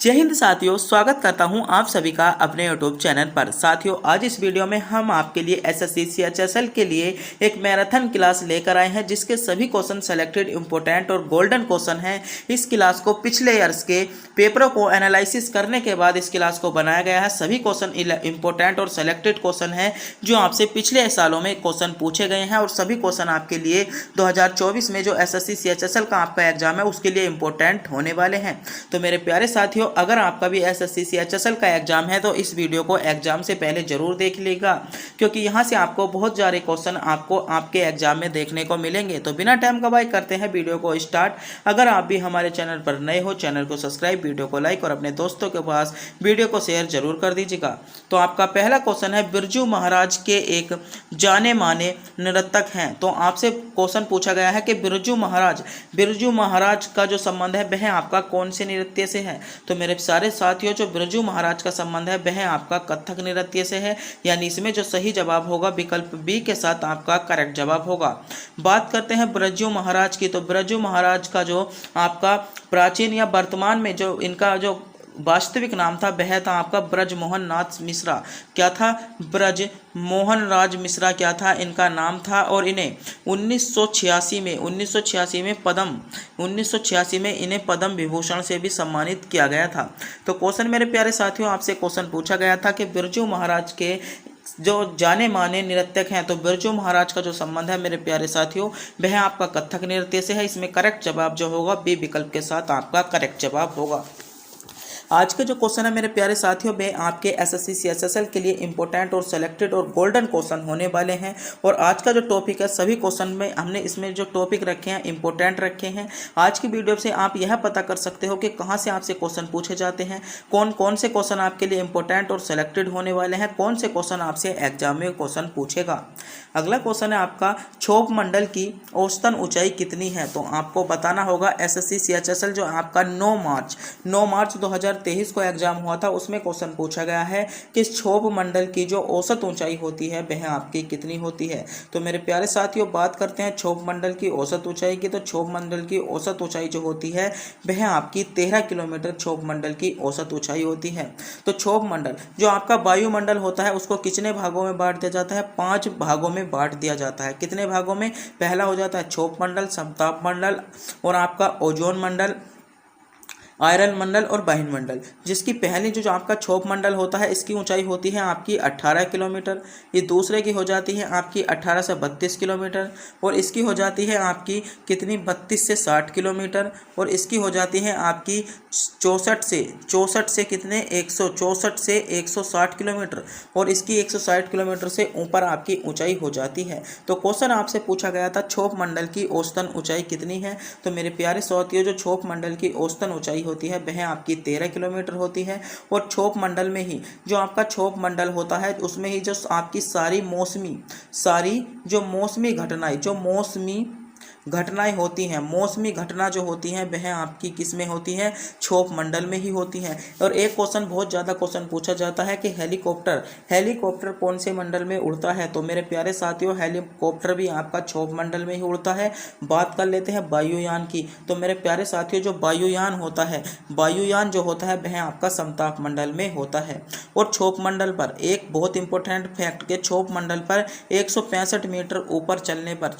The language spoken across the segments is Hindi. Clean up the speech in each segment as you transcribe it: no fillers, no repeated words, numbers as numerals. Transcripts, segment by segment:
जय हिंद साथियों, स्वागत करता हूं आप सभी का अपने यूट्यूब चैनल पर। साथियों, आज इस वीडियो में हम आपके लिए एसएससी सीएचएसएल के लिए एक मैराथन क्लास लेकर आए हैं, जिसके सभी क्वेश्चन सेलेक्टेड, इंपॉर्टेंट और गोल्डन क्वेश्चन हैं। इस क्लास को पिछले ईयर्स के पेपरों को एनालिसिस करने के बाद इस क्लास को बनाया गया है। सभी क्वेश्चन इंपॉर्टेंट और सेलेक्टेड क्वेश्चन हैं जो आपसे पिछले सालों में क्वेश्चन पूछे गए हैं, और सभी क्वेश्चन आपके लिए 2024 में जो एसएससी सीएचएसएल का आपका एग्जाम है उसके लिए इंपॉर्टेंट होने वाले हैं। तो मेरे प्यारे साथियों, अगर आपका भी एसएससी सीएचएसएल का एग्जाम है तो इस वीडियो को एग्जाम से पहले जरूर देख लीजिएगा, क्योंकि यहाँ से आपको बहुत सारे क्वेश्चन आपको आपके एग्जाम में देखने को मिलेंगे। तो बिना टाइम गवाए करते हैं वीडियो को स्टार्ट। अगर आप भी हमारे चैनल पर नए हो, चैनल को सब्सक्राइब, वीडियो को लाइक और अपने दोस्तों के पास वीडियो को शेयर जरूर कर दीजिएगा। तो आपका पहला क्वेश्चन है, बिरजू महाराज के एक जाने माने नर्तक हैं। तो आपसे क्वेश्चन पूछा गया है कि बिरजू महाराज का जो संबंध है वह आपका कौन से नृत्य से है। तो मेरे सारे साथियों, जो बिरजू महाराज का संबंध है वह आपका कथक नृत्य से है, यानी इसमें जो सही जवाब होगा विकल्प बी के साथ आपका करेक्ट जवाब होगा। बात करते हैं बिरजू महाराज की। तो बिरजू महाराज का जो आपका प्राचीन या वर्तमान में जो इनका जो वास्तविक नाम था वह था आपका ब्रजमोहन नाथ मिश्रा। क्या था? ब्रज मोहन राज मिश्रा क्या था इनका नाम था। और इन्हें 1986 में इन्हें पद्म विभूषण से भी सम्मानित किया गया था। तो क्वेश्चन मेरे प्यारे साथियों, आपसे क्वेश्चन पूछा गया था कि बिरजू महाराज के जो जाने माने नृत्यक हैं, तो बिरजू महाराज का जो संबंध है मेरे प्यारे साथियों वह आपका कथक नृत्य से है। इसमें करेक्ट जवाब जो होगा बी विकल्प के साथ आपका करेक्ट जवाब होगा। आज के जो क्वेश्चन है मेरे प्यारे साथियों में आपके एसएससी सीएचएसएल के लिए इंपॉर्टेंट और सेलेक्टेड और गोल्डन क्वेश्चन होने वाले हैं। और आज का जो टॉपिक है, सभी क्वेश्चन में हमने इसमें जो टॉपिक रखे हैं इंपॉर्टेंट रखे हैं। आज की वीडियो से आप यह पता कर सकते हो कि कहां से आपसे क्वेश्चन पूछे जाते हैं, कौन कौन से क्वेश्चन आपके लिए इंपॉर्टेंट और सेलेक्टेड होने वाले हैं, कौन से क्वेश्चन आपसे एग्जाम में क्वेश्चन पूछेगा। अगला क्वेश्चन है आपका, क्षोभ मंडल की औसतन ऊंचाई कितनी है। तो आपको बताना होगा एसएससी सीएचएसएल जो आपका 9 मार्च 2023 को एग्जाम हुआ था, उसमें क्वेश्चन पूछा गया है कि क्षोभ मंडल की जो औसत ऊंचाई होती है वह आपकी कितनी होती है। तो मेरे प्यारे साथियों, बात करते हैं क्षोभ मंडल की औसत ऊंचाई की। तो क्षोभ मंडल की औसत ऊंचाई जो होती है वह आपकी 13 किलोमीटर क्षोभ मंडल की औसत ऊंचाई होती है। तो क्षोभ मंडल जो आपका वायुमंडल होता है उसको कितने भागों में बांट दिया जाता है? 5 भागों में बांट दिया जाता है। कितने भागों में? पहला हो जाता है क्षोभ मंडल, समताप मंडल और आपका ओजोन मंडल, आयरन मंडल और बहिन मंडल। जिसकी पहली जो आपका क्षोभ मंडल होता है इसकी ऊंचाई होती है आपकी 18 किलोमीटर। ये दूसरे की हो जाती है आपकी 18 से 32 किलोमीटर। और इसकी हो जाती है आपकी कितनी? 32 से 60 किलोमीटर। और इसकी हो जाती है आपकी 64 से कितने? 164 से 160 किलोमीटर। और इसकी 160 किलोमीटर से ऊपर आपकी ऊंचाई हो जाती है। तो क्वेश्चन आपसे पूछा गया था क्षोभ मंडल की औसतन ऊंचाई कितनी है। तो मेरे प्यारे साथियों, जो क्षोभ मंडल की औसतन ऊंचाई होती है वह आपकी 13 किलोमीटर होती है। और क्षोभ मंडल में ही जो आपका क्षोभ मंडल होता है उसमें ही जो आपकी सारी मौसमी घटनाएं होती हैं, मौसमी घटना जो होती हैं वह आपकी किस में होती हैं? क्षोभ मंडल में ही होती हैं। और एक क्वेश्चन, बहुत ज़्यादा क्वेश्चन पूछा जाता है कि हेलीकॉप्टर कौन से मंडल में उड़ता है। तो मेरे प्यारे साथियों, हेलीकॉप्टर भी आपका क्षोभ मंडल में ही उड़ता है। बात कर लेते हैं वायुयान की। तो मेरे प्यारे साथियों, जो वायुयान जो होता है वह आपका समताप मंडल में होता है। और क्षोभ मंडल पर एक बहुत इंपॉर्टेंट फैक्ट के क्षोभ मंडल पर 165 मीटर ऊपर चलने पर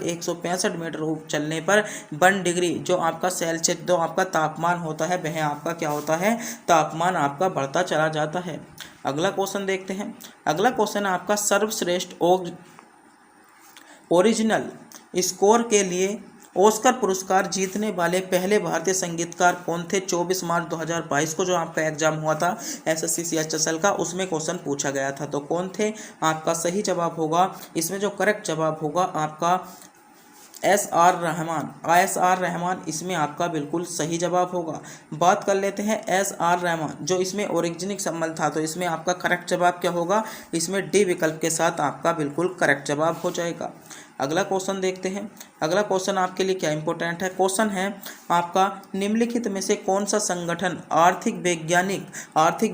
165 मीटर चलने पर 1 डिग्री जो आपका सेल्सियस जो आपका तापमान होता है वह आपका क्या होता है? तापमान आपका बढ़ता चला जाता है। अगला क्वेश्चन देखते हैं। अगला क्वेश्चन है आपका, सर्वश्रेष्ठ ओरिजिनल स्कोर के लिए ऑस्कर पुरस्कार जीतने वाले पहले भारतीय संगीतकार कौन थे? 24 मार्च 2022 को जो आपका एग्जाम हुआ था एसएससी सीएचएसएल का, उसमें क्वेश्चन पूछा गया था। तो कौन थे? आपका सही जवाब होगा, इसमें जो करेक्ट जवाब होगा आपका एस.आर. रहमान इसमें आपका बिल्कुल सही जवाब होगा। बात कर लेते हैं एस.आर. रहमान जो इसमें ओरिजिनिक संबंध था, तो इसमें आपका करेक्ट जवाब क्या होगा? इसमें डी विकल्प के साथ आपका बिल्कुल करेक्ट जवाब हो जाएगा। अगला क्वेश्चन देखते हैं। अगला क्वेश्चन आपके लिए क्या इंपॉर्टेंट है। क्वेश्चन है आपका, निम्नलिखित में से कौन सा संगठन आर्थिक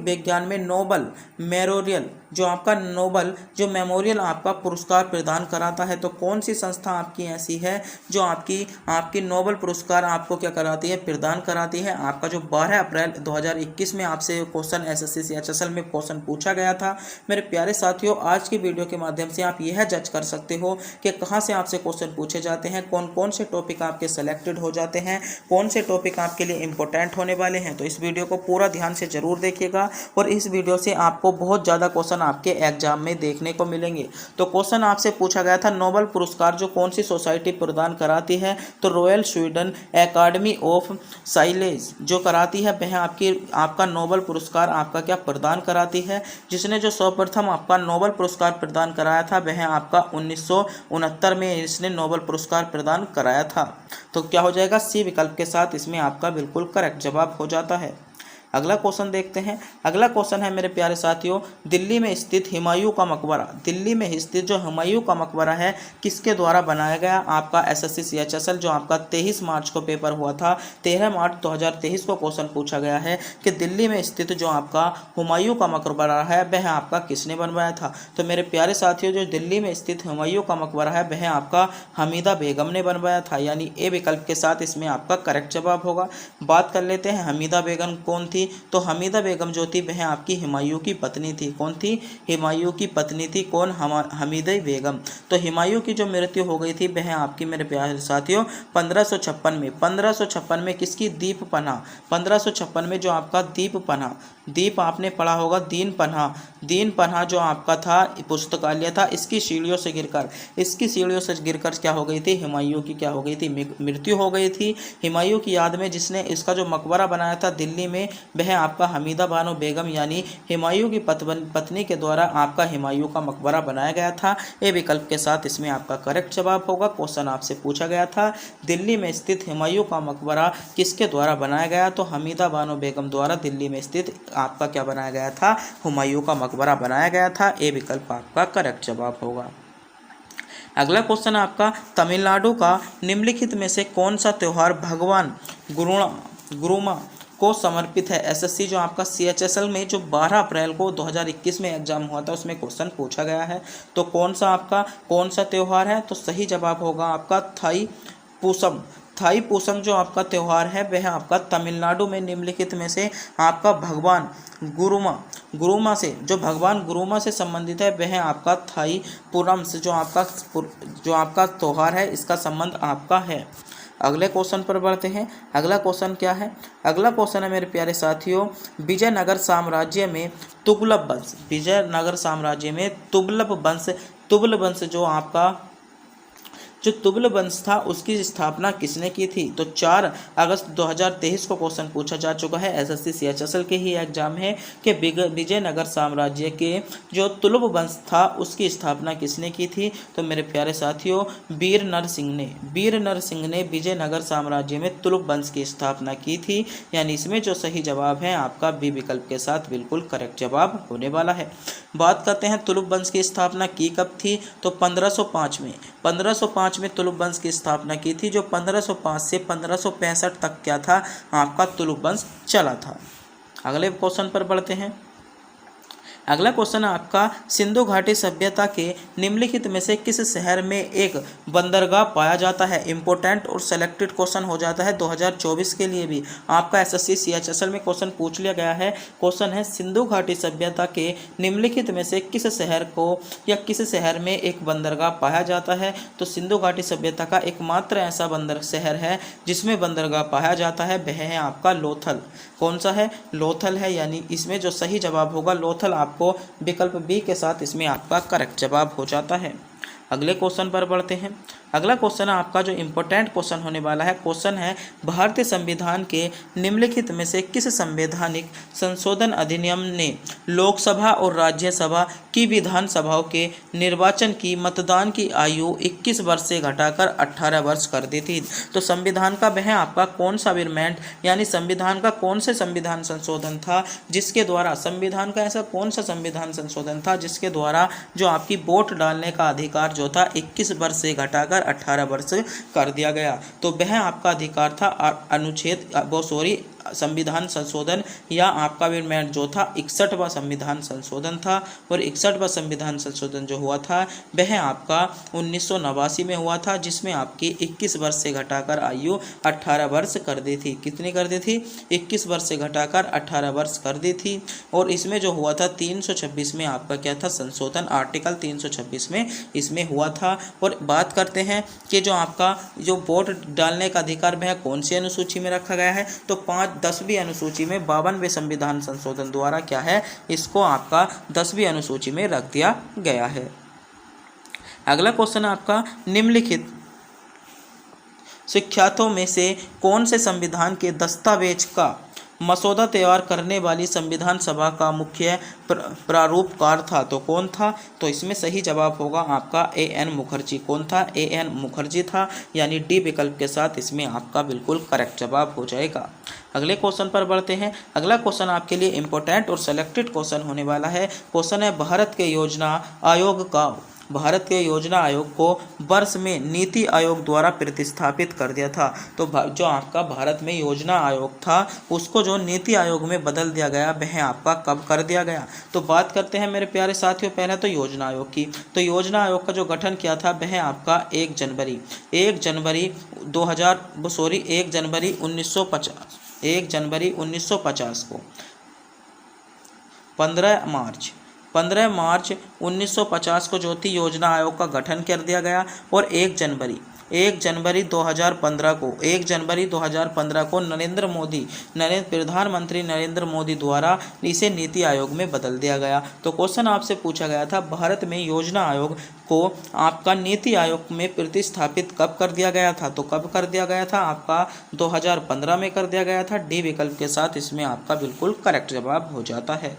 विज्ञान में नोबल मेमोरियल जो मेमोरियल आपका पुरस्कार प्रदान कराता है। तो कौन सी संस्था आपकी ऐसी है जो आपकी नोबल पुरस्कार आपको क्या कराती है, प्रदान कराती है। आपका जो 12 अप्रैल 2021 में आपसे क्वेश्चन एसएससी सीएचएसएल में क्वेश्चन पूछा गया था। मेरे प्यारे साथियों, आज की वीडियो के माध्यम से आप यह जज कर सकते हो कि कहाँ से आपसे क्वेश्चन पूछे जाते हैं, कौन कौन से टॉपिक आपके सेलेक्टेड हो जाते हैं, कौन से टॉपिक आपके लिए इंपॉर्टेंट होने वाले हैं। तो इस वीडियो को पूरा ध्यान से जरूर देखिएगा और इस वीडियो से आपको बहुत ज़्यादा क्वेश्चन आपके एग्जाम में देखने को मिलेंगे। तो क्वेश्चन आपसे पूछा गया था, नोबेल पुरस्कार जो कौन सी सोसाइटी प्रदान कराती है। तो royal Sweden academy of sciences जो कराती है, वह आपका नोबेल पुरस्कार आपका क्या प्रदान कराती है। जिसने जो सर्वप्रथम आपका नोबेल पुरस्कार प्रदान कराया था, वह आपका 1969 में इसने नोबेल पुरस्कार प्रदान कराया था। तो क्या हो जाएगा, सी विकल्प के साथ इसमें आपका बिल्कुल करेक्ट जवाब हो जाता है। अगला क्वेश्चन देखते हैं। अगला क्वेश्चन है मेरे प्यारे साथियों, दिल्ली में स्थित हुमायूं का मकबरा, दिल्ली में स्थित जो हुमायूं का मकबरा है किसके द्वारा बनाया गया। आपका एसएससी सीएचएसएल जो आपका 23 मार्च को पेपर हुआ था, 13 मार्च 2023 को क्वेश्चन पूछा गया है कि दिल्ली में स्थित जो आपका हुमायूं का मकबरा है वह आपका किसने बनवाया था। तो मेरे प्यारे साथियों, जो दिल्ली में स्थित हुमायूं का मकबरा है वह आपका हमीदा बेगम ने बनवाया था, यानी ए विकल्प के साथ इसमें आपका करेक्ट जवाब होगा। बात कर लेते हैं हमीदा बेगम कौन थी। तो हमीदा बेगम जो थी वह आपकी हुमायूं की पत्नी थी। कौन थी, हुमायूं की पत्नी थी। कौन, हमीदा बेगम। तो हुमायूं की जो मृत्यु हो गई थी वह आपकी मेरे प्यारे साथियों 1556 में किसकी, दीप पन्हा। 1556 में जो आपका दीप आपने पढ़ा होगा, दीन पन्हा जो आपका था पुस्तकालय था, इसकी सीढ़ियों से गिरकर क्या हो गई थी, हुमायूं की क्या हो गई थी, मृत्यु हो गई थी। हुमायूं की याद में जिसने इसका जो मकबरा बनाया था दिल्ली में, वह आपका हमीदा बानो बेगम यानी हुमायूं की पत्नी के द्वारा आपका हुमायूं का मकबरा बनाया गया था। ए विकल्प के साथ इसमें आपका करेक्ट जवाब होगा। क्वेश्चन आपसे पूछा गया था, दिल्ली में स्थित हुमायूं का मकबरा किसके द्वारा बनाया गया। तो हमीदा बानो बेगम द्वारा दिल्ली में स्थित आपका क्या बनाया गया था, हुमायूं का मकबरा बनाया गया था। ए विकल्प आपका करेक्ट जवाब होगा। अगला क्वेश्चन आपका, तमिलनाडु का निम्नलिखित में से कौन सा त्यौहार भगवान गुरुमा को समर्पित है। एसएससी जो आपका सीएचएसएल में जो 12 अप्रैल को 2021 में एग्जाम हुआ था उसमें क्वेश्चन पूछा गया है। तो कौन सा त्यौहार है। तो सही जवाब होगा आपका थाई पूसम जो आपका त्यौहार है वह आपका तमिलनाडु में निम्नलिखित में से आपका भगवान गुरुमा से संबंधित है, वह आपका थाई पूरम से जो आपका त्यौहार है इसका संबंध आपका है। अगले क्वेश्चन पर बढ़ते हैं। अगला क्वेश्चन क्या है। अगला क्वेश्चन है मेरे प्यारे साथियों, विजयनगर साम्राज्य में तुगलक वंश जो तुगलक वंश था उसकी स्थापना किसने की थी। तो 4 अगस्त 2023 को क्वेश्चन पूछा जा चुका है। एसएससी सीएचएसएल के ही एग्जाम है कि विजयनगर साम्राज्य के जो तुगलक वंश था उसकी स्थापना किसने की थी। तो मेरे प्यारे साथियों, वीर नरसिंह ने विजयनगर साम्राज्य में तुगलक वंश की स्थापना की थी, यानी इसमें जो सही जवाब है आपका बी विकल्प के साथ बिल्कुल करेक्ट जवाब होने वाला है। बात करते हैं तुगलक वंश की स्थापना की कब थी। तो 1505 में तुगलक वंश की स्थापना की थी, जो 1505 से 1565 तक क्या था आपका तुगलक वंश चला था। अगले क्वेश्चन पर बढ़ते हैं। अगला क्वेश्चन है आपका, सिंधु घाटी सभ्यता के निम्नलिखित में से किस शहर में एक बंदरगाह पाया जाता है। इंपॉर्टेंट और सेलेक्टेड क्वेश्चन हो जाता है 2024 के लिए भी। आपका एसएससी सीएचएसएल में क्वेश्चन पूछ लिया गया है। क्वेश्चन है, सिंधु घाटी सभ्यता के निम्नलिखित में से किस शहर में एक बंदरगाह पाया जाता है। तो सिंधु घाटी सभ्यता का एकमात्र ऐसा शहर है जिसमें बंदरगाह पाया जाता है, वह है आपका लोथल। कौन सा है, लोथल है, यानी इसमें जो सही जवाब होगा लोथल आपको विकल्प बी के साथ इसमें आपका करेक्ट जवाब हो जाता है। अगले क्वेश्चन पर बढ़ते हैं। अगला क्वेश्चन है आपका जो इम्पोर्टेंट क्वेश्चन होने वाला है, क्वेश्चन है भारतीय संविधान के निम्नलिखित में से किस संवैधानिक संशोधन अधिनियम ने लोकसभा और राज्यसभा की विधानसभाओं के निर्वाचन की मतदान की आयु 21 वर्ष से घटाकर 18 वर्ष कर दी थी। तो संविधान का वह आपका कौन सा अमेंडमेंट यानी संविधान का कौन से संविधान संशोधन था जिसके द्वारा संविधान का ऐसा कौन सा संविधान संशोधन था जिसके द्वारा जो आपकी वोट डालने का अधिकार जो था 21 वर्ष से घटाकर 18 वर्ष कर दिया गया। तो वह आपका अधिकार था संविधान संशोधन या आपका अमेंडमेंट जो था 61वां संविधान संशोधन था। और 61वां संविधान संशोधन जो हुआ था वह आपका 1989 में हुआ था, जिसमें आपकी 21 वर्ष से घटाकर आयु 18 वर्ष कर दी थी। कितनी कर दी थी? 21 वर्ष से घटाकर 18 वर्ष कर दी थी। और इसमें जो हुआ था 326 में आपका क्या था संशोधन, आर्टिकल 326 में इसमें हुआ था। और बात करते हैं कि जो आपका जो वोट डालने का अधिकार वह कौन सी अनुसूची में रखा गया है, तो 10वीं अनुसूची में 52वें संविधान संशोधन द्वारा क्या है, इसको आपका 10वीं अनुसूची में रख दिया गया है। अगला क्वेश्चन आपका निम्नलिखित शिक्षार्थों में से कौन से संविधान के दस्तावेज का मसौदा तैयार करने वाली संविधान सभा का मुख्य प्रारूपकार था? तो कौन था? तो इसमें सही जवाब होगा आपका A.N. मुखर्जी। कौन था? A.N. मुखर्जी था, यानी डी विकल्प के साथ इसमें आपका बिल्कुल करेक्ट जवाब हो जाएगा। अगले क्वेश्चन पर बढ़ते हैं। अगला क्वेश्चन आपके लिए इंपॉर्टेंट और सेलेक्टेड क्वेश्चन होने वाला है। क्वेश्चन है भारत के योजना आयोग को वर्ष में नीति आयोग द्वारा प्रतिस्थापित कर दिया था। तो जो आपका भारत में योजना आयोग था उसको जो नीति आयोग में बदल दिया गया वह आपका कब कर दिया गया? तो बात करते हैं मेरे प्यारे साथियों पहले तो योजना आयोग की। तो योजना आयोग का जो गठन किया था वह आपका 1 जनवरी 1950 को 15 मार्च 1950 को ज्योति योजना आयोग का गठन कर दिया गया। और 1 जनवरी 2015 को प्रधानमंत्री नरेंद्र मोदी द्वारा इसे नीति आयोग में बदल दिया गया। तो क्वेश्चन आपसे पूछा गया था भारत में योजना आयोग को आपका नीति आयोग में प्रतिस्थापित कब कर दिया गया था? तो कब कर दिया गया था? आपका 2015 में कर दिया गया था। डी विकल्प के साथ इसमें आपका बिल्कुल करेक्ट जवाब हो जाता है।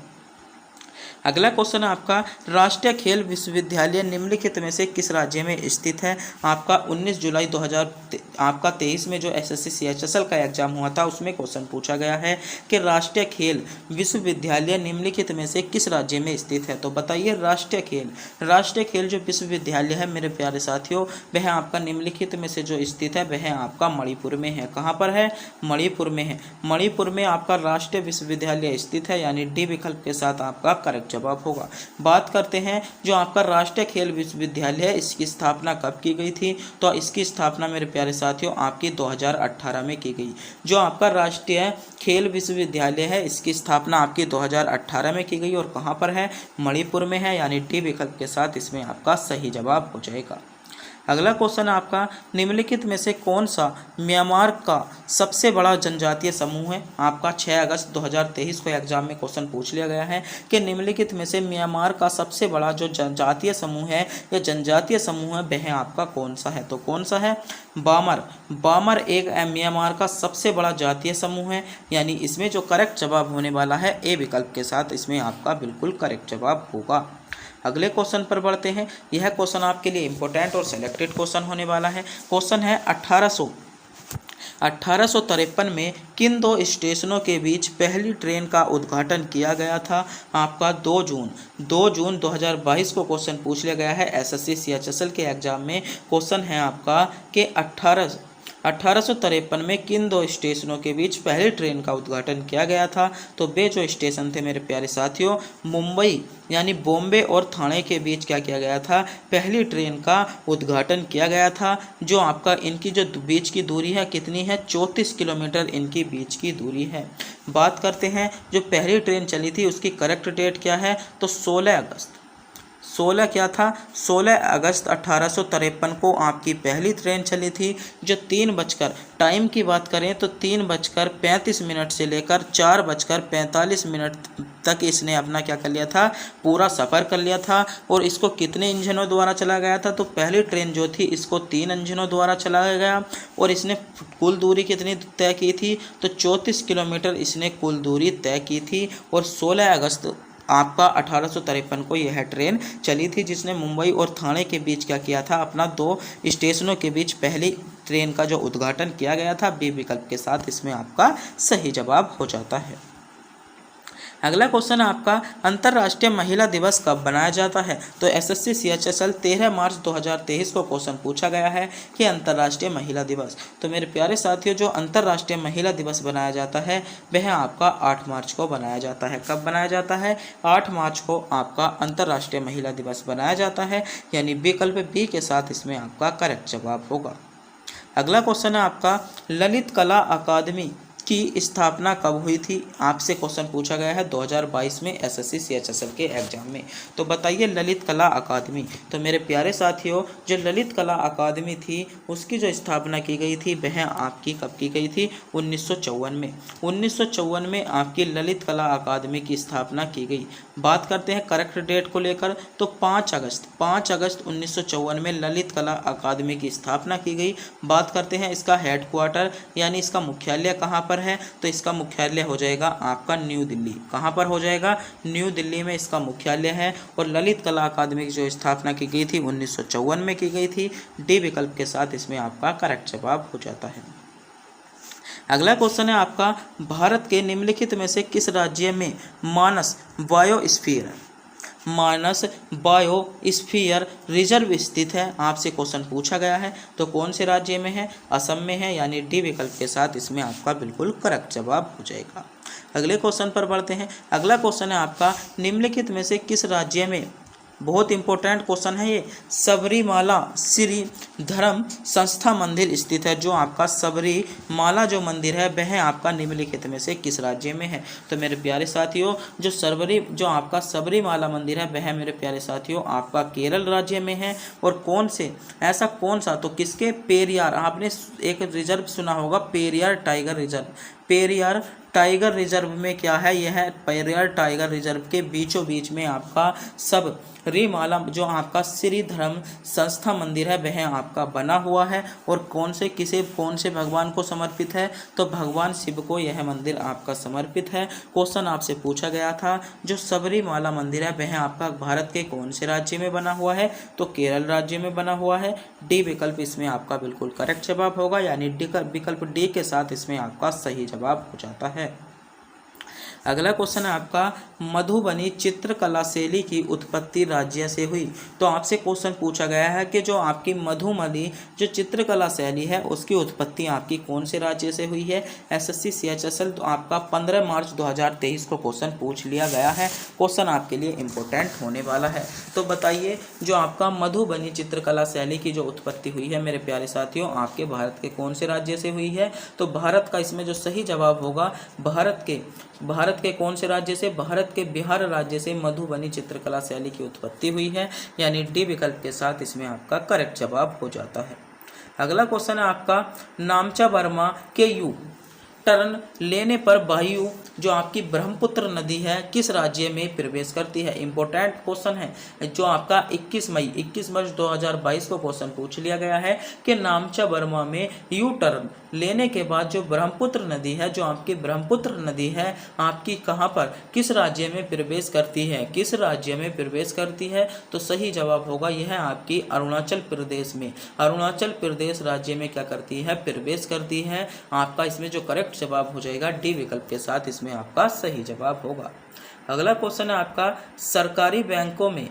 अगला क्वेश्चन है आपका राष्ट्रीय खेल विश्वविद्यालय निम्नलिखित में से किस राज्य में स्थित है? आपका 19 जुलाई 2023 में जो SSC CHSL का एग्जाम हुआ था उसमें क्वेश्चन पूछा गया है कि राष्ट्रीय खेल विश्वविद्यालय निम्नलिखित में से किस राज्य में स्थित है? तो बताइए राष्ट्रीय खेल जो विश्वविद्यालय है मेरे प्यारे साथियों वह आपका निम्नलिखित में से जो स्थित है वह आपका मणिपुर में है। कहाँ पर है? मणिपुर में है। मणिपुर में आपका राष्ट्रीय विश्वविद्यालय स्थित है, यानी डी विकल्प के साथ आपका करेक्ट जवाब होगा। बात करते हैं जो आपका राष्ट्रीय खेल विश्वविद्यालय है इसकी स्थापना कब की गई थी? तो इसकी स्थापना मेरे प्यारे साथियों आपकी 2018 में की गई। जो आपका राष्ट्रीय खेल विश्वविद्यालय है इसकी स्थापना आपकी 2018 में की गई और कहाँ पर है? मणिपुर में है, यानी डी विकल्प के साथ इसमें आपका सही जवाब हो जाएगा। अगला क्वेश्चन है आपका निम्नलिखित में से कौन सा म्यांमार का सबसे बड़ा जनजातीय समूह है? आपका 6 अगस्त 2023 को एग्जाम में क्वेश्चन पूछ लिया गया है कि निम्नलिखित में से म्यांमार का सबसे बड़ा जो जनजातीय समूह है या जनजातीय समूह है वह आपका कौन सा है? तो कौन सा है? बामर एक म्यांमार का सबसे बड़ा जातीय समूह है, यानी इसमें जो करेक्ट जवाब होने वाला है ए विकल्प के साथ इसमें आपका बिल्कुल करेक्ट जवाब होगा। अगले क्वेश्चन पर बढ़ते हैं। यह क्वेश्चन आपके लिए इंपॉर्टेंट और सेलेक्टेड क्वेश्चन होने वाला है। क्वेश्चन है 1853 में किन 2 स्टेशनों के बीच पहली ट्रेन का उद्घाटन किया गया था? आपका 2 जून 2022 को क्वेश्चन पूछ लिया गया है SSC CHSL के एग्जाम में। क्वेश्चन है आपका कि 1853 में किन 2 स्टेशनों के बीच पहली ट्रेन का उद्घाटन किया गया था? तो वे जो स्टेशन थे मेरे प्यारे साथियों मुंबई यानी बॉम्बे और ठाणे के बीच क्या किया गया था? पहली ट्रेन का उद्घाटन किया गया था। जो आपका इनकी जो बीच की दूरी है कितनी है? 34 किलोमीटर इनकी बीच की दूरी है। बात करते हैं जो पहली ट्रेन चली थी उसकी करेक्ट डेट क्या है? तो 16 अगस्त 1853 को आपकी पहली ट्रेन चली थी। जो 3 टाइम की बात करें तो 3:35 से लेकर 4:45 तक इसने अपना क्या कर लिया था, पूरा सफ़र कर लिया था। और इसको कितने इंजनों द्वारा चला गया था, तो पहली ट्रेन जो थी इसको 3 इंजनों द्वारा चलाया गया। और इसने कुल दूरी कितनी तय की थी, तो 34 किलोमीटर इसने कुल दूरी तय की थी। और 16 अगस्त आपका 1853 को यह ट्रेन चली थी, जिसने मुंबई और ठाणे के बीच क्या किया था, अपना 2 स्टेशनों के बीच पहली ट्रेन का जो उद्घाटन किया गया था। बी विकल्प के साथ इसमें आपका सही जवाब हो जाता है। अगला क्वेश्चन है आपका, अंतर्राष्ट्रीय महिला दिवस कब मनाया जाता है, तो एसएससी सीएचएसएल 13 मार्च 2023 को क्वेश्चन पूछा गया है कि अंतर्राष्ट्रीय महिला दिवस। तो मेरे प्यारे साथियों, जो अंतर्राष्ट्रीय महिला दिवस बनाया जाता है वह आपका 8 मार्च को बनाया जाता है। कब बनाया जाता है, 8 मार्च को आपका अंतर्राष्ट्रीय महिला दिवस बनाया जाता है, यानी विकल्प बी के साथ इसमें आपका करेक्ट जवाब होगा। अगला क्वेश्चन है आपका, ललित कला अकादमी की स्थापना कब हुई थी, आपसे क्वेश्चन पूछा गया है 2022 में एसएससी सीएचएसएल के एग्जाम में। तो बताइए ललित कला अकादमी। तो मेरे प्यारे साथियों, जो ललित कला अकादमी थी उसकी जो स्थापना की गई थी वह आपकी कब की गई थी, 1954 में। 1954 में आपकी ललित कला अकादमी की स्थापना की गई। बात करते हैं करेक्ट डेट को लेकर, तो 5 अगस्त 1954 में ललित कला अकादमी की स्थापना की गई। बात करते हैं इसका हेडक्वार्टर यानी इसका मुख्यालय कहाँ पर है, तो इसका मुख्यालय हो जाएगा आपका न्यू दिल्ली। कहाँ पर हो जाएगा, न्यू दिल्ली में इसका मुख्यालय है। और ललित कला अकादमी की जो स्थापना की गई थी 1954 में की गई थी। डी विकल्प के साथ इसमें आपका करेक्ट जवाब हो जाता है। अगला क्वेश्चन है आपका, भारत के निम्नलिखित में से किस राज्य में मानस बायोस्फीयर रिजर्व स्थित है, आपसे क्वेश्चन पूछा गया है। तो कौन से राज्य में है, असम में है, यानी डी विकल्प के साथ इसमें आपका बिल्कुल करेक्ट जवाब हो जाएगा। अगले क्वेश्चन पर बढ़ते हैं। अगला क्वेश्चन है आपका, निम्नलिखित में से किस राज्य में, बहुत इंपॉर्टेंट क्वेश्चन है ये, सबरीमाला श्री धर्म संस्था मंदिर स्थित है। जो आपका सबरीमाला जो मंदिर है वह आपका निम्नलिखित में से किस राज्य में है। तो मेरे प्यारे साथियों, जो आपका सबरीमाला मंदिर है वह मेरे प्यारे साथियों आपका केरल राज्य में है। और कौन से, ऐसा कौन सा, तो किसके, पेरियार, आपने एक रिजर्व सुना होगा, Periyar tiger reserve. Periyar tiger reserve में क्या है, यह पेरियार टाइगर रिजर्व के बीचों बीच में आपका सबरीमाला जो आपका श्री धर्म संस्था मंदिर है वह आपका बना हुआ है। और कौन से भगवान को समर्पित है, तो भगवान शिव को यह मंदिर आपका समर्पित है। क्वेश्चन आपसे पूछा गया था, जो सबरीमाला मंदिर है वह आपका भारत के कौन से राज्य में बना हुआ है, तो केरल राज्य में बना हुआ है। डी विकल्प इसमें आपका बिल्कुल करेक्ट जवाब होगा, यानी विकल्प डी के साथ इसमें आपका सही जवाब हो जाता है। अगला क्वेश्चन है आपका, मधुबनी चित्रकला शैली की उत्पत्ति राज्य से हुई। तो आपसे क्वेश्चन पूछा गया है कि जो आपकी मधुबनी जो चित्रकला शैली है उसकी उत्पत्ति आपकी कौन से राज्य से हुई है। एसएससी सीएचएसएल तो आपका 15 मार्च 2023 को क्वेश्चन पूछ लिया गया है। क्वेश्चन आपके लिए इम्पोर्टेंट होने वाला है। तो बताइए, जो आपका मधुबनी चित्रकला शैली की जो उत्पत्ति हुई है मेरे प्यारे साथियों, आपके भारत के कौन से राज्य से हुई है। तो भारत का इसमें जो सही जवाब होगा, भारत के कौन से राज्य से, भारत के बिहार राज्य से मधुबनी चित्रकला शैली की उत्पत्ति हुई है, यानी डी विकल्प के साथ इसमें आपका करेक्ट जवाब हो जाता है। अगला क्वेश्चन है आपका, नामचा वर्मा के यू टर्न लेने पर वायु जो आपकी ब्रह्मपुत्र नदी है किस राज्य में प्रवेश करती है। इंपॉर्टेंट क्वेश्चन है, जो आपका 21 मई 2022 को क्वेश्चन पूछ लिया गया है कि नामचा वर्मा में यू टर्न लेने के बाद जो ब्रह्मपुत्र नदी है, जो आपकी ब्रह्मपुत्र नदी है आपकी कहाँ पर, किस राज्य में प्रवेश करती है, किस राज्य में प्रवेश करती है। तो सही जवाब होगा यह आपकी अरुणाचल प्रदेश में, अरुणाचल प्रदेश राज्य में क्या करती है, प्रवेश करती है। आपका इसमें जो करेक्ट जवाब हो जाएगा डी विकल्प के साथ इसमें आपका सही जवाब होगा। अगला क्वेश्चन है आपका, सरकारी बैंकों में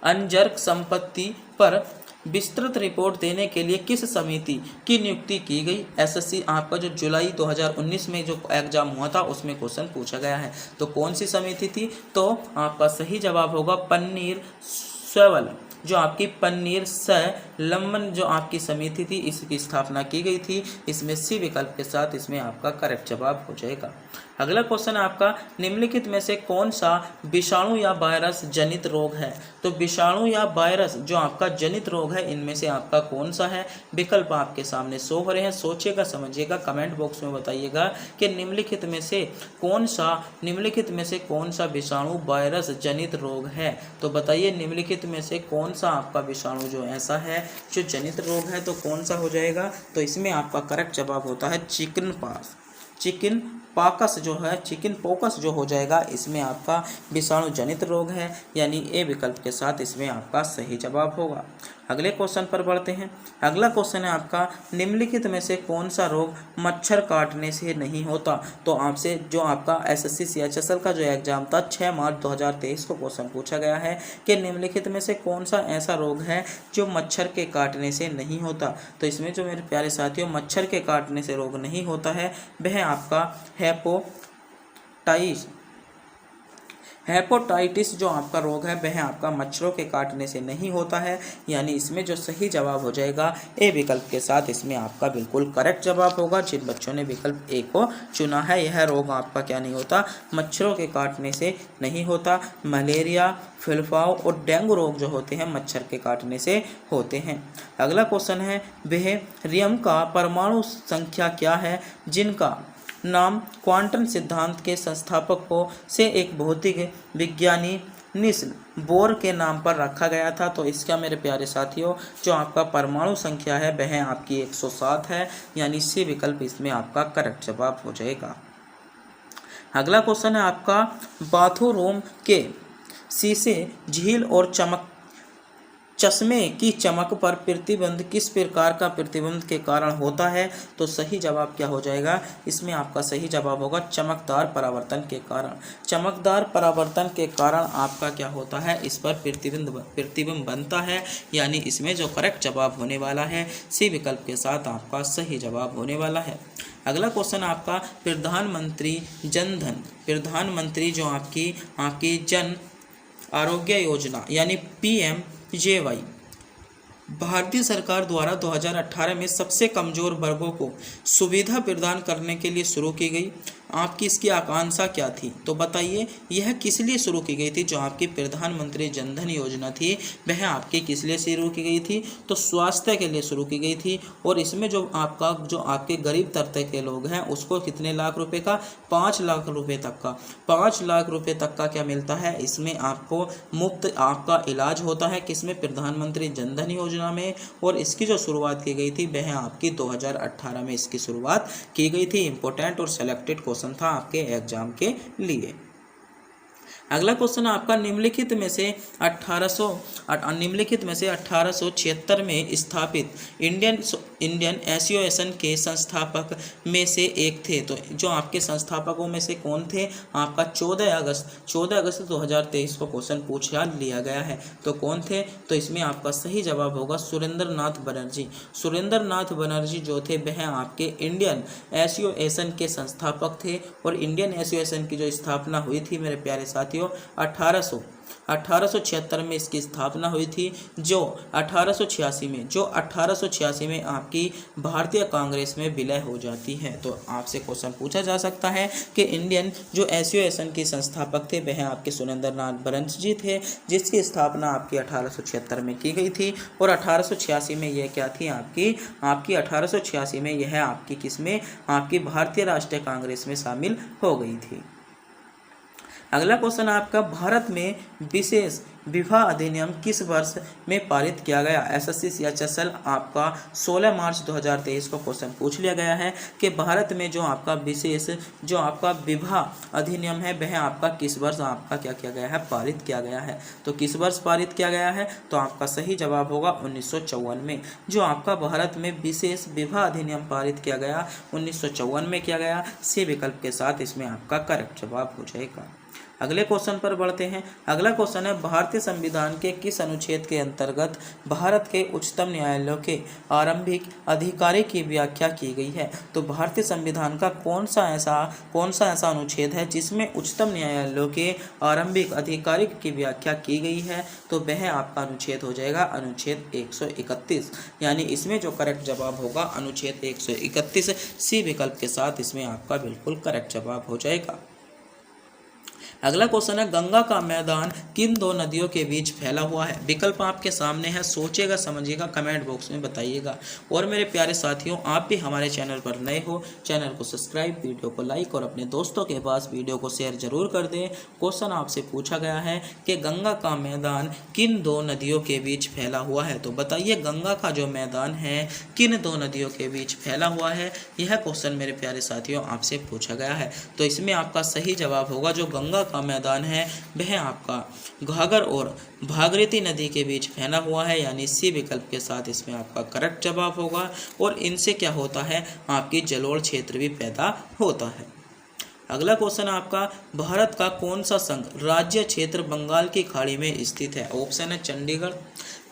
अनजर्क संपत्ति पर विस्तृत रिपोर्ट देने के लिए किस समिति की नियुक्ति की गई। एसएससी आपका जो जुलाई 2019 में जो एग्जाम हुआ था उसमें क्वेश्चन पूछा गया है। तो कौन सी समिति थी, तो आपका सही जवाब होगा पन्नीर सेल्वम, जो आपकी पन्नीर सेल्वम जो आपकी समिति थी इसकी स्थापना की गई थी। इसमें सी विकल्प के साथ इसमें आपका करेक्ट जवाब हो जाएगा। अगला क्वेश्चन है आपका, निम्नलिखित में से कौन सा विषाणु या वायरस जनित रोग है। तो विषाणु या वायरस जो आपका जनित रोग है, इनमें से आपका कौन सा है। विकल्प आपके सामने शो हो रहे हैं, सोचिएगा समझिएगा, कमेंट बॉक्स में बताइएगा कि निम्नलिखित में से कौन सा विषाणु वायरस जनित रोग है। तो बताइए निम्नलिखित में से कौन सा आपका विषाणु जो ऐसा है जो जनित रोग है, तो कौन सा हो जाएगा। तो इसमें आपका करेक्ट जवाब होता है चिकन पॉक्स जो हो जाएगा, इसमें आपका विषाणु जनित रोग है, यानी ए विकल्प के साथ इसमें आपका सही जवाब होगा। अगले क्वेश्चन पर बढ़ते हैं। अगला क्वेश्चन है आपका, निम्नलिखित में से कौन सा रोग मच्छर काटने से नहीं होता। तो आपसे जो आपका एसएससी सीएचएसएल का जो एग्जाम था 6 मार्च 2023 को क्वेश्चन पूछा गया है कि निम्नलिखित में से कौन सा ऐसा रोग है जो मच्छर के काटने से नहीं होता। तो इसमें जो मेरे प्यारे साथियों मच्छर के काटने से रोग नहीं होता है, वह आपका हेपेटाइटिस जो आपका रोग है वह आपका मच्छरों के काटने से नहीं होता है, यानी इसमें जो सही जवाब हो जाएगा ए विकल्प के साथ इसमें आपका बिल्कुल करेक्ट जवाब होगा। जिन बच्चों ने विकल्प ए को चुना है, यह रोग आपका क्या नहीं होता, मच्छरों के काटने से नहीं होता। मलेरिया, फुलफाव और डेंगू रोग जो होते हैं मच्छर के काटने से होते हैं। अगला क्वेश्चन है, बेरियम का परमाणु संख्या क्या है जिनका नाम क्वांटम सिद्धांत के संस्थापकों से एक भौतिक विज्ञानी निल्स बोर के नाम पर रखा गया था। तो इसका मेरे प्यारे साथियों जो आपका परमाणु संख्या है वह आपकी 107 है, यानी सी विकल्प इसमें आपका करेक्ट जवाब हो जाएगा। अगला क्वेश्चन है आपका, बाथरूम के शीशे, झील और चश्मे की चमक पर प्रतिबंध किस प्रकार का प्रतिबंध के कारण होता है। तो सही जवाब क्या हो जाएगा, इसमें आपका सही जवाब होगा चमकदार परावर्तन के कारण। चमकदार परावर्तन के कारण आपका क्या होता है, इस पर प्रतिबिंब बनता है, यानी इसमें जो करेक्ट जवाब होने वाला है सी विकल्प के साथ आपका सही जवाब होने वाला है। अगला क्वेश्चन आपका, प्रधानमंत्री जो आपकी जन आरोग्य योजना यानी PMJY भारतीय सरकार द्वारा 2018 में सबसे कमजोर वर्गों को सुविधा प्रदान करने के लिए शुरू की गई। आपकी इसकी आकांक्षा क्या थी। तो बताइए यह किस लिए शुरू की गई थी। जो आपकी प्रधानमंत्री जनधन योजना थी वह आपकी किस लिए शुरू की गई थी। तो स्वास्थ्य के लिए शुरू की गई थी, और इसमें जो आपके गरीब तबके के लोग हैं उसको कितने लाख रुपए का, 5 लाख रुपए तक का, 5 लाख रुपए तक का क्या मिलता है, इसमें आपको मुफ्त आपका इलाज होता है। किसमें, प्रधानमंत्री जनधन योजना में। और इसकी जो शुरुआत की गई थी वह आपकी 2018 में इसकी शुरुआत की गई थी। इंपॉर्टेंट और सेलेक्टेड क्वेश्चन था आपके एग्जाम के लिए। अगला क्वेश्चन आपका, निम्नलिखित में से 1876 में स्थापित इंडियन एसोसिएशन के संस्थापक में से एक थे। तो जो आपके संस्थापकों में से कौन थे, आपका 14 अगस्त 2023 को क्वेश्चन पूछा लिया गया है। तो कौन थे, तो इसमें आपका सही जवाब होगा सुरेंद्र नाथ बनर्जी जो थे वह आपके इंडियन एसोसिएशन के संस्थापक थे। और इंडियन एसोसिएशन की जो स्थापना हुई थी मेरे प्यारे साथियों 1876 में इसकी स्थापना हुई थी, जो 1886 में आपकी भारतीय कांग्रेस में विलय हो जाती है। तो आपसे क्वेश्चन पूछा जा सकता है कि इंडियन जो एसोसिएशन के संस्थापक थे वह आपके सुरेंद्र नाथ बनर्जी थे, जिसकी स्थापना आपकी 1876 में की गई थी। और 1886 में यह क्या थी, आपकी 1886 में यह आपकी किसमें, आपकी भारतीय राष्ट्रीय कांग्रेस में शामिल हो गई थी। अगला क्वेश्चन आपका, भारत में विशेष विवाह अधिनियम किस वर्ष में पारित किया गया। एसएससी सीएचएसएल आपका 16 मार्च 2023 को क्वेश्चन पूछ लिया गया है कि भारत में जो आपका विशेष जो आपका विवाह अधिनियम है वह आपका किस वर्ष आपका क्या किया गया है, पारित किया गया है। तो किस वर्ष पारित किया गया है, तो आपका सही जवाब होगा 1954 में। जो आपका भारत में विशेष विवाह अधिनियम पारित किया गया 1954 में किया गया। सी विकल्प के साथ इसमें आपका करेक्ट जवाब हो जाएगा। अगले क्वेश्चन पर बढ़ते हैं। अगला क्वेश्चन है, भारतीय संविधान के किस अनुच्छेद के अंतर्गत भारत के उच्चतम न्यायालय के आरंभिक अधिकारी की व्याख्या की गई है। तो भारतीय संविधान का कौन सा ऐसा अनुच्छेद है जिसमें उच्चतम न्यायालय के आरंभिक अधिकारी की व्याख्या की गई है। तो वह आपका अनुच्छेद हो जाएगा अनुच्छेद 131, यानी इसमें जो करेक्ट जवाब होगा अनुच्छेद 131 सी विकल्प के साथ इसमें आपका बिल्कुल करेक्ट जवाब हो जाएगा। अगला क्वेश्चन है, गंगा का मैदान किन दो नदियों के बीच फैला हुआ है। विकल्प आपके सामने है, सोचिएगा समझिएगा, कमेंट बॉक्स में बताइएगा। और मेरे प्यारे साथियों, आप भी हमारे चैनल पर नए हो, चैनल को सब्सक्राइब, वीडियो को लाइक और अपने दोस्तों के पास वीडियो को शेयर जरूर कर दें। क्वेश्चन आपसे पूछा गया है कि गंगा का मैदान किन दो नदियों के बीच फैला हुआ है। तो बताइए गंगा का जो मैदान है किन दो नदियों के बीच फैला हुआ है। यह क्वेश्चन मेरे प्यारे साथियों आपसे पूछा गया है। तो इसमें आपका सही जवाब होगा जो गंगा का मैदान है वह आपका घाघर और भागीरथी नदी के बीच फैला हुआ है, यानी सी विकल्प के साथ इसमें आपका करेक्ट जवाब होगा। और इनसे क्या होता है, आपकी जलोढ़ क्षेत्र भी पैदा होता है। अगला क्वेश्चन आपका, भारत का कौन सा संघ राज्य क्षेत्र बंगाल की खाड़ी में स्थित है। ऑप्शन है चंडीगढ़,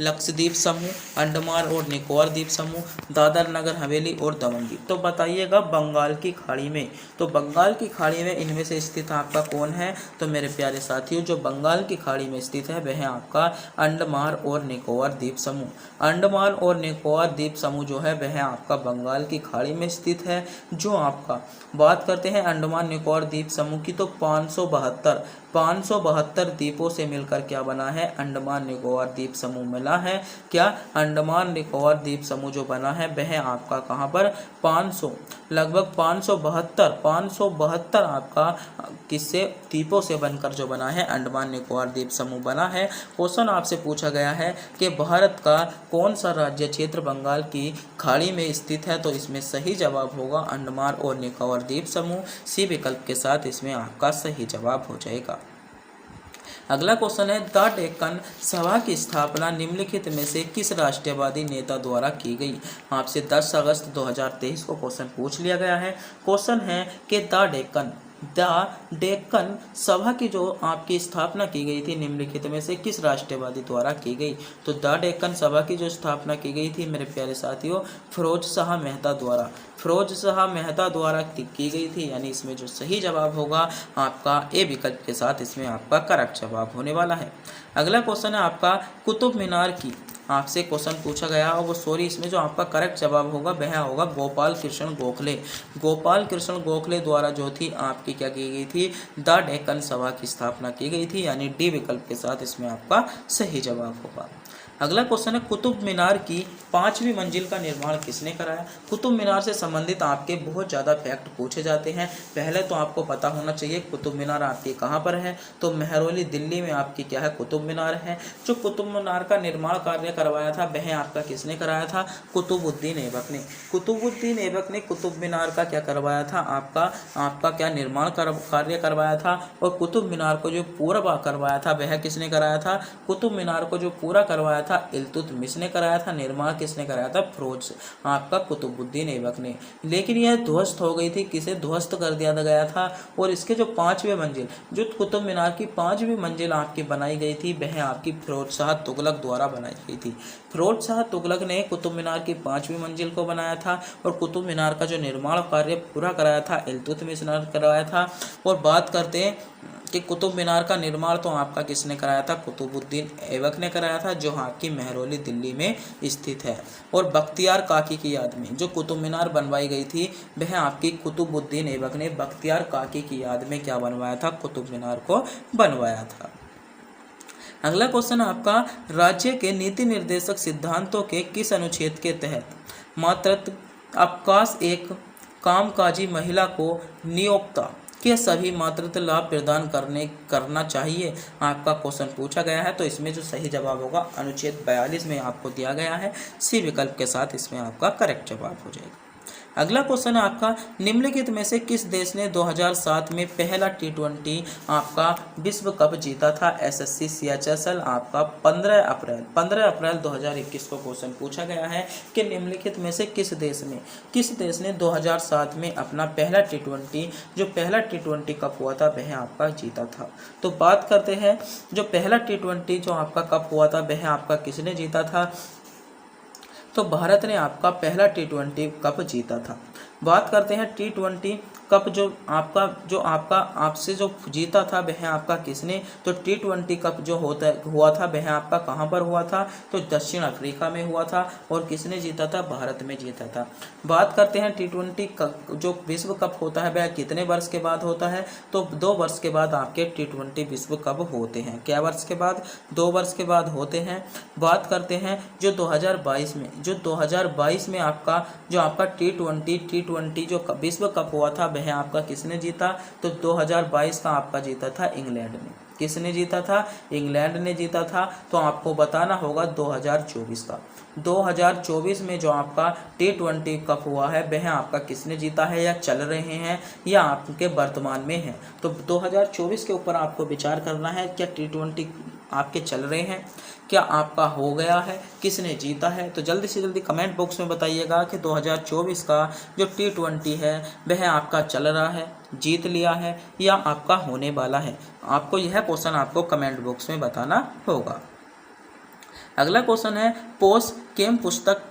लक्षद्वीप समूह, अंडमान और निकोबार द्वीप समूह, दादर नगर हवेली और दमन द्वीप। तो बताइएगा बंगाल की खाड़ी में, तो बंगाल की खाड़ी में इनमें से स्थित आपका कौन है। तो मेरे प्यारे साथियों, जो बंगाल की खाड़ी में स्थित है वह आपका अंडमान और निकोबार द्वीप समूह। अंडमान और निकोबार द्वीप समूह जो है वह आपका बंगाल की खाड़ी में स्थित है। जो आपका बात करते हैं अंडमान निकोबार द्वीप समूह की, तो 572 द्वीपों से मिलकर क्या बना है, अंडमान निकोबार द्वीप समूह मिला है। क्या अंडमान निकोबार द्वीप समूह जो बना है वह आपका कहाँ पर लगभग 572 आपका किससे द्वीपों से बनकर जो बना है अंडमान निकोबार द्वीप समूह बना है। क्वेश्चन आपसे पूछा गया है कि भारत का कौन सा राज्य क्षेत्र बंगाल की खाड़ी में स्थित है। तो इसमें सही जवाब होगा अंडमान और निकोबार द्वीप समूह, सी विकल्प के साथ इसमें आपका सही जवाब हो जाएगा। अगला क्वेश्चन है, द डेक्कन सभा की स्थापना निम्नलिखित में से किस राष्ट्रवादी नेता द्वारा की गई। आपसे 10 अगस्त 2023 को क्वेश्चन पूछ लिया गया है। क्वेश्चन है कि द डेक्कन सभा की जो आपकी स्थापना की गई थी निम्नलिखित में से किस राष्ट्रवादी द्वारा की गई। तो द डेक्कन सभा की जो स्थापना की गई थी मेरे प्यारे साथियों फिरोज शाह मेहता द्वारा की गई थी, यानी इसमें जो सही जवाब होगा आपका ए विकल्प के साथ इसमें आपका करेक्ट जवाब होने वाला है। अगला क्वेश्चन है आपका, कुतुब मीनार की आपसे क्वेश्चन पूछा गया और वो इसमें जो आपका करेक्ट जवाब होगा वह होगा गोपाल कृष्ण गोखले द्वारा जो थी आपकी क्या की गई थी, द डेक्कन सभा की स्थापना की गई थी, यानी डी विकल्प के साथ इसमें आपका सही जवाब होगा। अगला क्वेश्चन है, कुतुब मीनार की 5वीं मंजिल का निर्माण किसने कराया। कुतुब मीनार से संबंधित आपके बहुत ज़्यादा फैक्ट पूछे जाते हैं। पहले तो आपको पता होना चाहिए कुतुब मीनार आपकी कहाँ पर है। तो मेहरौली दिल्ली में आपकी क्या है, कुतुब मीनार है। जो कुतुब मीनार का निर्माण कार्य करवाया था वह आपका किसने कराया था, कुतुबुद्दीन ऐबक ने। कुतुबुद्दीन ऐबक ने कुतुब मीनार का क्या करवाया था, आपका क्या निर्माण कार्य करवाया था। और कुतुब मीनार को जो पूरा करवाया था वह किसने कराया था, कुतुब मीनार को जो पूरा करवाया था इल्तुतमिश ने कराया था। निर्माण किसने कराया था, फिरोज आपका कुतुबुद्दीन ऐबक ने। लेकिन यह ध्वस्त हो गई थी, किसे ध्वस्त कर दिया गया था। और इसके जो 5वीं मंजिल, जो कुतुब मीनार की 5वीं मंजिल आपकी बनाई गई थी वह आपकी फिरोज शाह तुगलक द्वारा बनाई गई थी। फिरोज शाह तुगलक ने कुतुब मीनार की 5वीं मंजिल को बनाया था। और कुतुब मीनार का जो निर्माण कार्य पूरा कराया था इल्तुतमिश ने कराया था। और बात करते हैं कि कुतुब मीनार का निर्माण तो आपका किसने कराया था, कुतुबुद्दीन ऐबक ने कराया था, जो आपकी मेहरौली दिल्ली में स्थित है। और बख्तियार काकी की याद में जो कुतुब मीनार बनवाई गई थी वह आपकी कुतुबुद्दीन ऐबक ने बख्तियार काकी की याद में क्या बनवाया था, कुतुब मीनार को बनवाया था। अगला क्वेश्चन आपका, राज्य के नीति निर्देशक सिद्धांतों के किस अनुच्छेद के तहत मातृत्व अवकाश एक कामकाजी महिला को नियोक्ता के सभी मातृत्व लाभ प्रदान करना चाहिए, आपका क्वेश्चन पूछा गया है। तो इसमें जो सही जवाब होगा अनुच्छेद 42 में आपको दिया गया है, सी विकल्प के साथ इसमें आपका करेक्ट जवाब हो जाएगा। अगला क्वेश्चन है आपका, निम्नलिखित में से किस देश ने 2007 में पहला T20 आपका विश्व कप जीता था? SSC CHSL आपका 15 अप्रैल 2021 को क्वेश्चन पूछा गया है कि निम्नलिखित में से किस देश ने 2007 में अपना पहला T20 कप हुआ था वह आपका जीता था। तो बात करते हैं जो पहला T20 जो आपका कप हुआ था वह आपका किसने जीता था? तो भारत ने आपका पहला T20 कप जीता था। बात करते हैं T20 कप जो आपका आपसे जो जीता था वह आपका किसने? तो T20 कप जो हुआ था वह आपका कहाँ पर हुआ था? तो दक्षिण अफ्रीका में हुआ था। और किसने जीता था? भारत में जीता था। बात करते हैं T20 जो विश्व कप होता है वह कितने वर्ष के बाद होता है? तो 2 वर्ष के बाद आपके T20 विश्व कप होते हैं। क्या वर्ष के बाद? 2 वर्ष के बाद होते हैं। बात करते हैं जो 2022 में आपका T20 जो विश्व कप हुआ था वह आपका किसने जीता? तो 2022 का आपका जीता था इंग्लैंड ने। किसने जीता था? इंग्लैंड ने जीता था। तो आपको बताना होगा 2024 का। 2024 में जो आपका T20 कप हुआ है वह आपका किसने जीता है, या चल रहे हैं या आपके वर्तमान में है? तो 2024 के ऊपर आपको विचार करना है। क्या T20 आपके चल रहे हैं? क्या आपका हो गया है? किसने जीता है? तो जल्दी से जल्दी कमेंट बॉक्स में बताइएगा कि 2024 का जो T20 है वह आपका चल रहा है, जीत लिया है या आपका होने वाला है। आपको यह क्वेश्चन आपको कमेंट बॉक्स में बताना होगा। अगला क्वेश्चन है, पोस केम पुस्तक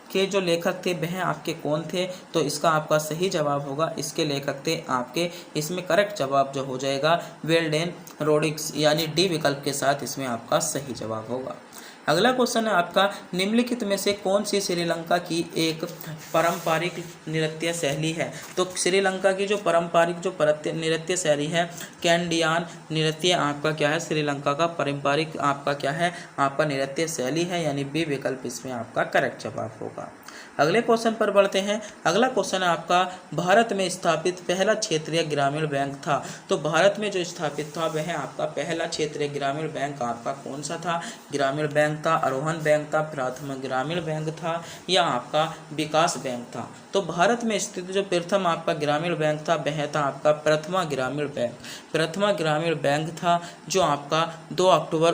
के जो लेखक थे वह आपके कौन थे? तो इसका आपका सही जवाब होगा, इसके लेखक थे आपके, इसमें करेक्ट जवाब जो हो जाएगा वेल्डेन रोड्रिग्स, यानी डी विकल्प के साथ इसमें आपका सही जवाब होगा। अगला क्वेश्चन है आपका, निम्नलिखित में से कौन सी श्रीलंका की एक पारंपरिक नृत्य शैली है? तो श्रीलंका की जो पारंपरिक जो नृत्य शैली है कैंडियान नृत्य आपका क्या है? श्रीलंका का पारंपरिक आपका क्या है? आपका नृत्य शैली है, यानी बी विकल्प इसमें आपका करेक्ट जवाब होगा। अगले क्वेश्चन पर बढ़ते हैं। अगला क्वेश्चन है आपका, भारत में स्थापित पहला क्षेत्रीय ग्रामीण बैंक था? तो भारत में जो स्थापित था वह आपका पहला क्षेत्रीय ग्रामीण बैंक आपका कौन सा था? ग्रामीण बैंक था, आरोहण बैंक था, प्रथम ग्रामीण बैंक था या आपका विकास बैंक था? तो भारत में स्थित जो प्रथम आपका ग्रामीण बैंक था वह था आपका प्रथमा ग्रामीण बैंक। प्रथमा ग्रामीण बैंक था जो आपका 2 अक्टूबर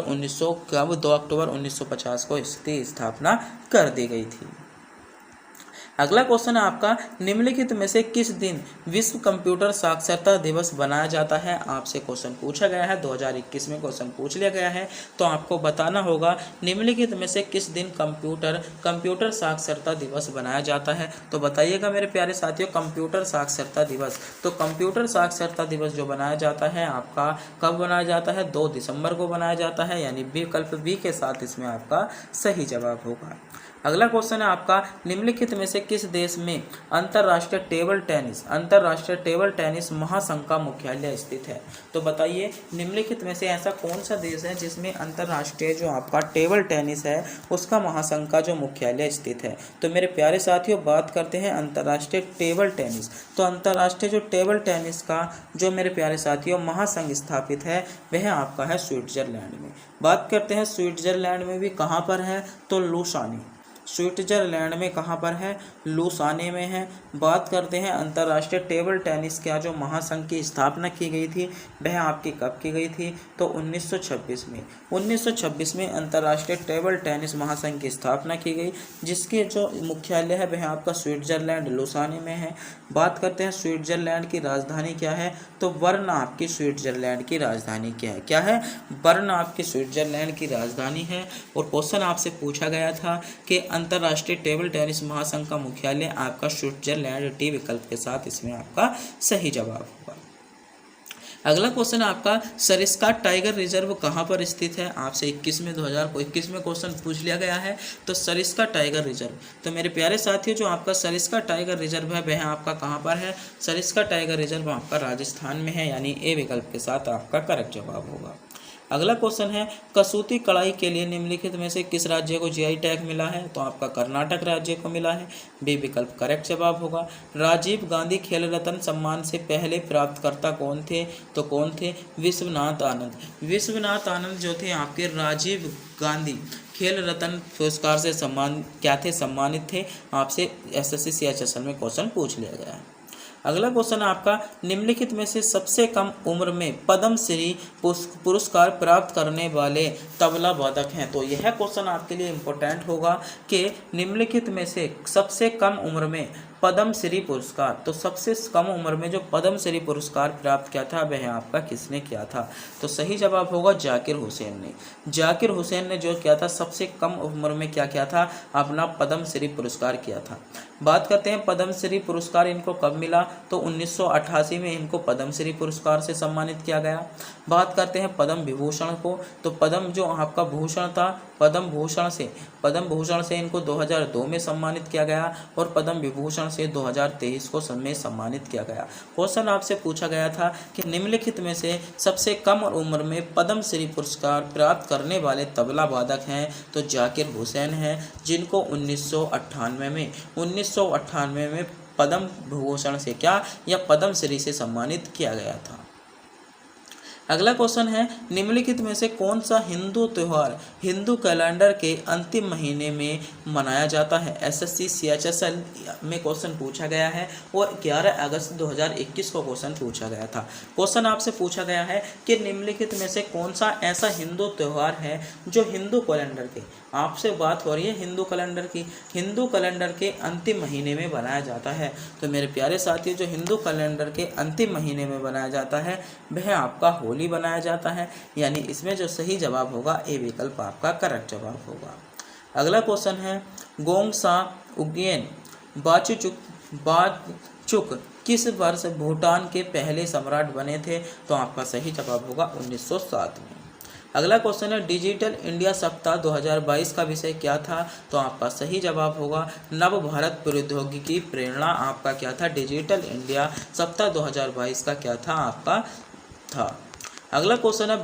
1950 को इसकी स्थापना कर दी गई थी। अगला क्वेश्चन है आपका, निम्नलिखित में से किस दिन विश्व कंप्यूटर साक्षरता दिवस बनाया जाता है? आपसे क्वेश्चन पूछा गया है, 2021 में क्वेश्चन पूछ लिया गया है। तो आपको बताना होगा निम्नलिखित में से किस दिन कंप्यूटर साक्षरता दिवस बनाया जाता है। तो बताइएगा मेरे प्यारे साथियों, कंप्यूटर साक्षरता दिवस। तो कंप्यूटर साक्षरता दिवस जो बनाया जाता है आपका कब बनाया जाता है? 2 दिसंबर को बनाया जाता है, यानी विकल्प बी के साथ इसमें आपका सही जवाब होगा। अगला क्वेश्चन है आपका, निम्नलिखित में से किस देश में अंतर्राष्ट्रीय टेबल टेनिस महासंघ का मुख्यालय स्थित है? तो बताइए निम्नलिखित में से ऐसा कौन सा देश है जिसमें अंतर्राष्ट्रीय जो आपका टेबल टेनिस है उसका महासंघ का जो मुख्यालय स्थित है? तो मेरे प्यारे साथियों बात करते हैं अंतर्राष्ट्रीय टेबल टेनिस। तो अंतर्राष्ट्रीय जो टेबल टेनिस का जो मेरे प्यारे साथियों महासंघ स्थापित है वह आपका है स्विट्जरलैंड में। बात करते हैं स्विट्जरलैंड में भी कहाँ पर है? तो लुसाने। स्विट्जरलैंड में कहाँ पर है? लुसाने में है। बात करते हैं अंतर्राष्ट्रीय टेबल टेनिस का जो महासंघ की स्थापना की गई थी वह आपकी कब की गई थी? तो 1926 में। 1926 में अंतर्राष्ट्रीय टेबल टेनिस महासंघ की स्थापना की गई, जिसके जो मुख्यालय है वह आपका स्विट्जरलैंड लुसाने में है। बात करते हैं स्विट्जरलैंड की राजधानी क्या है? तो बर्न आपकी स्विट्जरलैंड की राजधानी क्या है? बर्न आपकी स्विट्जरलैंड की राजधानी है। और क्वेश्चन आपसे पूछा गया था कि अंतर्राष्ट्रीय टेबल टेनिस महासंघ का मुख्यालय आपका स्विट्जरलैंड, डी विकल्प के साथ इसमें आपका सही जवाब होगा। अगला क्वेश्चन आपका, सरिस्का टाइगर रिजर्व कहाँ पर स्थित है? आपसे 2021 में क्वेश्चन पूछ लिया गया है। तो सरिस्का टाइगर रिजर्व, तो मेरे प्यारे साथियों जो आपका सरिस्का टाइगर रिजर्व है वह आपका कहाँ पर है? सरिस्का टाइगर रिजर्व आपका राजस्थान में है, यानी ए विकल्प के साथ आपका करेक्ट जवाब होगा। अगला क्वेश्चन है कसूती कढ़ाई के लिए निम्नलिखित में से किस राज्य को जीआई टैग मिला है? तो आपका कर्नाटक राज्य को मिला है। बी विकल्प करेक्ट जवाब होगा। राजीव गांधी खेल रत्न सम्मान से पहले प्राप्तकर्ता कौन थे? तो कौन थे? विश्वनाथ आनंद। विश्वनाथ आनंद जो थे आपके राजीव गांधी खेल रत्न पुरस्कार से सम्मानित थे। आपसे एसएससी सीएचएसएल में क्वेश्चन पूछ लिया गया है। अगला क्वेश्चन आपका निम्नलिखित में से सबसे कम उम्र में पद्मश्री पुरस्कार प्राप्त करने वाले तबला वादक हैं? तो यह क्वेश्चन आपके लिए इम्पोर्टेंट होगा कि निम्नलिखित में से सबसे कम उम्र में पद्मश्री पुरस्कार, तो सबसे कम उम्र में जो पद्मश्री पुरस्कार प्राप्त किया था वह आपका किसने किया था? तो सही जवाब होगा जाकिर हुसैन ने। जाकिर हुसैन ने जो किया था सबसे कम उम्र में क्या किया था? अपना पद्मश्री पुरस्कार किया था। बात करते हैं पद्मश्री पुरस्कार इनको कब मिला? तो 1988 में इनको पद्मश्री पुरस्कार से सम्मानित किया गया। बात करते हैं पद्म विभूषण को, तो पद्म जो आपका भूषण था पद्म भूषण से इनको 2002 में सम्मानित किया गया और पद्म विभूषण से 2023 को में सम्मानित किया गया। क्वेश्चन आपसे पूछा गया था कि निम्नलिखित में से सबसे कम उम्र में पद्मश्री पुरस्कार प्राप्त करने वाले तबला वादक हैं? तो जाकिर हुसैन हैं, जिनको 1998 में पद्म विभूषण से या पद्मश्री से सम्मानित किया गया था। अगला क्वेश्चन है निम्नलिखित में से कौन सा हिंदू त्यौहार हिंदू कैलेंडर के अंतिम महीने में मनाया जाता है? एसएससी सीएचएसएल में क्वेश्चन पूछा गया है और 11 अगस्त 2021 को क्वेश्चन पूछा गया था। क्वेश्चन आपसे पूछा गया है कि निम्नलिखित में से कौन सा ऐसा हिंदू त्यौहार है जो हिंदू कैलेंडर के, आपसे बात हो रही है हिंदू कैलेंडर की, हिंदू कैलेंडर के अंतिम महीने में बनाया जाता है। तो मेरे प्यारे साथी जो हिंदू कैलेंडर के अंतिम महीने में बनाया जाता है वह आपका होली बनाया जाता है। यानी इसमें जो सही जवाब होगा ए विकल्प आपका करेक्ट जवाब होगा। अगला क्वेश्चन है गोंगसा उगेन वाचुक किस वर्ष भूटान के पहले सम्राट बने थे? तो आपका सही जवाब होगा 1907 में। अगला क्वेश्चन है डिजिटल इंडिया सप्ताह 2022 का विषय क्या था? तो आपका सही जवाब होगा नव भारत प्रौद्योगिकी प्रेरणा। आपका क्या था? डिजिटल इंडिया सप्ताह 2022 का क्या था? आपका था। अगला क्वेश्चन है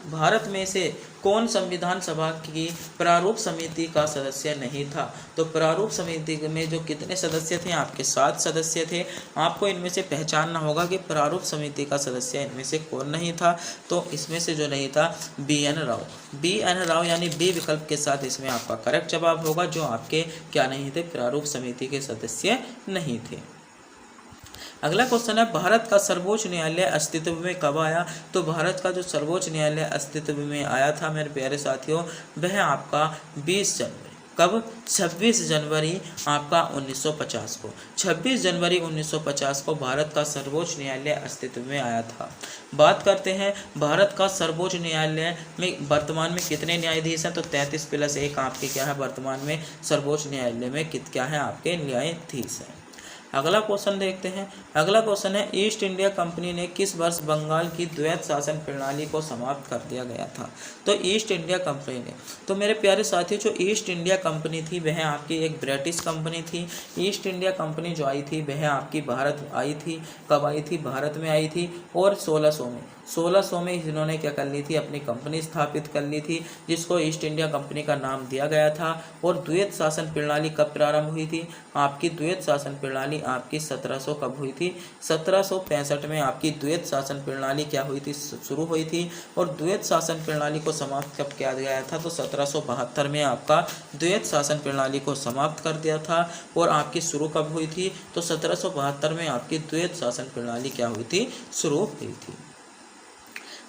भारत में से कौन संविधान सभा की प्रारूप समिति का सदस्य नहीं था? तो प्रारूप समिति में जो कितने सदस्य थे? आपके 7 सदस्य थे। आपको इनमें से पहचानना होगा कि प्रारूप समिति का सदस्य इनमें से कौन नहीं था। तो इसमें से जो नहीं था BN राव यानी बी विकल्प के साथ इसमें आपका करेक्ट जवाब होगा, जो आपके क्या नहीं थे? प्रारूप समिति के सदस्य नहीं थे। अगला क्वेश्चन है भारत का सर्वोच्च न्यायालय अस्तित्व में कब आया? तो भारत का जो सर्वोच्च न्यायालय अस्तित्व में आया था मेरे प्यारे साथियों वह आपका 20 जनवरी कब? 26 जनवरी आपका 1950 को। 26 जनवरी 1950 को भारत का सर्वोच्च न्यायालय अस्तित्व में आया था। बात करते हैं भारत का सर्वोच्च न्यायालय में वर्तमान में कितने न्यायाधीश हैं? तो 33 + 1 आपके क्या है वर्तमान में सर्वोच्च न्यायालय में क्या है आपके न्यायाधीश हैं। अगला क्वेश्चन देखते हैं। अगला क्वेश्चन है ईस्ट इंडिया कंपनी ने किस वर्ष बंगाल की द्वैत शासन प्रणाली को समाप्त कर दिया गया था? तो ईस्ट इंडिया कंपनी ने, तो मेरे प्यारे साथियों जो ईस्ट इंडिया कंपनी थी वह आपकी एक ब्रिटिश कंपनी थी। ईस्ट इंडिया कंपनी जो आई थी वह आपकी भारत आई थी। कब आई थी? भारत में आई थी और 1600 में इन्होंने क्या कर ली थी? अपनी कंपनी स्थापित कर ली थी जिसको ईस्ट इंडिया कंपनी का नाम दिया गया था। और द्वैत शासन प्रणाली कब प्रारंभ हुई थी? आपकी द्वैत शासन प्रणाली आपकी 1700 कब हुई थी? 1765 में आपकी द्वैत शासन प्रणाली क्या हुई थी? शुरू हुई थी। और द्वैत शासन प्रणाली को समाप्त कब किया गया था? तो 1772 में आपका द्वैत शासन प्रणाली को समाप्त कर दिया था। और आपकी शुरू कब हुई थी? तो 1772 में आपकी द्वैत शासन प्रणाली क्या हुई थी? शुरू हुई थी।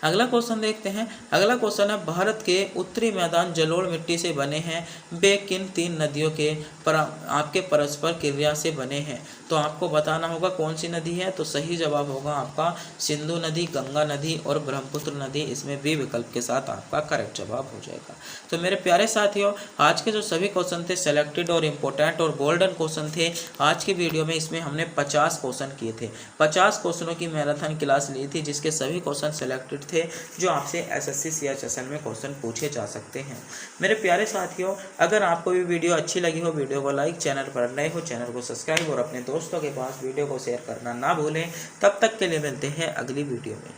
अगला क्वेश्चन देखते हैं। अगला क्वेश्चन है भारत के उत्तरी मैदान जलोढ़ मिट्टी से बने हैं, वे किन 3 नदियों के आपके परस्पर क्रिया से बने हैं? तो आपको बताना होगा कौन सी नदी है। तो सही जवाब होगा आपका सिंधु नदी, गंगा नदी और ब्रह्मपुत्र नदी। इसमें बी विकल्प के साथ आपका करेक्ट जवाब हो जाएगा। तो मेरे प्यारे साथियों आज के जो सभी क्वेश्चन थे सिलेक्टेड और इम्पोर्टेंट और गोल्डन क्वेश्चन थे आज की वीडियो में। इसमें हमने 50 क्वेश्चन किए थे। 50 क्वेश्चनों की मैराथन क्लास ली थी जिसके सभी क्वेश्चन सिलेक्टेड थे जो आपसे एसएससी सीएचएसएल में क्वेश्चन पूछे जा सकते हैं। मेरे प्यारे साथियों अगर आपको भी वीडियो अच्छी लगी हो वीडियो को लाइक, चैनल पर नए हो चैनल को सब्सक्राइब और अपने दोस्तों के पास वीडियो को शेयर करना ना भूलें। तब तक के लिए मिलते हैं अगली वीडियो में।